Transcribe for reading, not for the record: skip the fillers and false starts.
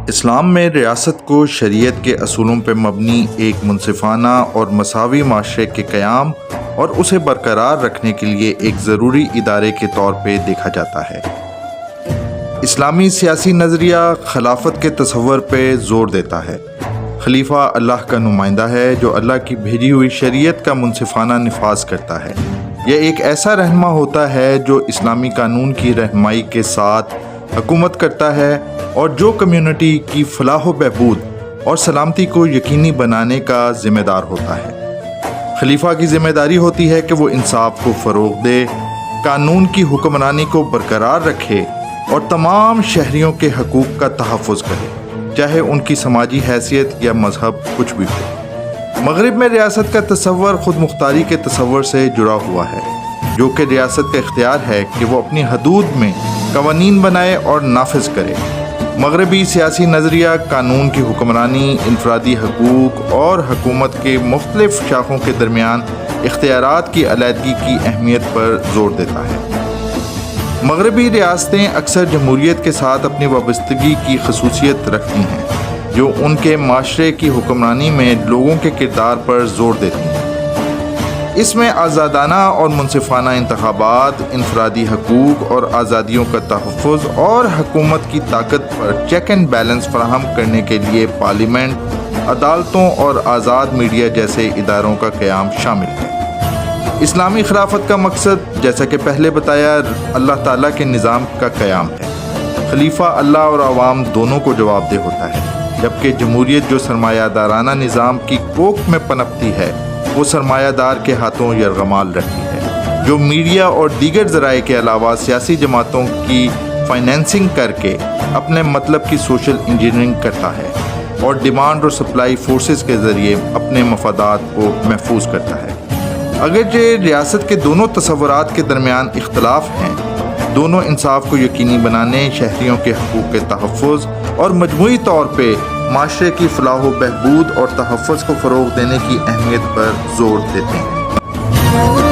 اسلام میں ریاست کو شریعت کے اصولوں پر مبنی ایک منصفانہ اور مساوی معاشرے کے قیام اور اسے برقرار رکھنے کے لیے ایک ضروری ادارے کے طور پہ دیکھا جاتا ہے۔ اسلامی سیاسی نظریہ خلافت کے تصور پہ زور دیتا ہے۔ خلیفہ اللہ کا نمائندہ ہے جو اللہ کی بھیجی ہوئی شریعت کا منصفانہ نفاذ کرتا ہے۔ یہ ایک ایسا رہنما ہوتا ہے جو اسلامی قانون کی رہنمائی کے ساتھ حکومت کرتا ہے اور جو کمیونٹی کی فلاح و بہبود اور سلامتی کو یقینی بنانے کا ذمہ دار ہوتا ہے۔ خلیفہ کی ذمہ داری ہوتی ہے کہ وہ انصاف کو فروغ دے، قانون کی حکمرانی کو برقرار رکھے اور تمام شہریوں کے حقوق کا تحفظ کرے، چاہے ان کی سماجی حیثیت یا مذہب کچھ بھی ہو۔ مغرب میں ریاست کا تصور خود مختاری کے تصور سے جڑا ہوا ہے، جو کہ ریاست کا اختیار ہے کہ وہ اپنی حدود میں قوانین بنائے اور نافذ کرے۔ مغربی سیاسی نظریہ قانون کی حکمرانی، انفرادی حقوق اور حکومت کے مختلف شاخوں کے درمیان اختیارات کی علیحدگی کی اہمیت پر زور دیتا ہے۔ مغربی ریاستیں اکثر جمہوریت کے ساتھ اپنی وابستگی کی خصوصیت رکھتی ہیں، جو ان کے معاشرے کی حکمرانی میں لوگوں کے کردار پر زور دیتی ہیں۔ اس میں آزادانہ اور منصفانہ انتخابات، انفرادی حقوق اور آزادیوں کا تحفظ اور حکومت کی طاقت پر چیک اینڈ بیلنس فراہم کرنے کے لیے پارلیمنٹ، عدالتوں اور آزاد میڈیا جیسے اداروں کا قیام شامل ہے۔ اسلامی خلافت کا مقصد، جیسا کہ پہلے بتایا، اللہ تعالیٰ کے نظام کا قیام ہے۔ خلیفہ اللہ اور عوام دونوں کو جواب دہ ہوتا ہے، جبکہ جمہوریت جو سرمایہ دارانہ نظام کی کوکھ میں پنپتی ہے، وہ سرمایہ دار کے ہاتھوں یرغمال رہتی ہے، جو میڈیا اور دیگر ذرائع کے علاوہ سیاسی جماعتوں کی فائنینسنگ کر کے اپنے مطلب کی سوشل انجینئرنگ کرتا ہے اور ڈیمانڈ اور سپلائی فورسز کے ذریعے اپنے مفادات کو محفوظ کرتا ہے۔ اگرچہ ریاست کے دونوں تصورات کے درمیان اختلاف ہیں، دونوں انصاف کو یقینی بنانے، شہریوں کے حقوق کے تحفظ اور مجموعی طور پہ معاشرے کی فلاح و بہبود اور تحفظ کو فروغ دینے کی اہمیت پر زور دیتے ہیں۔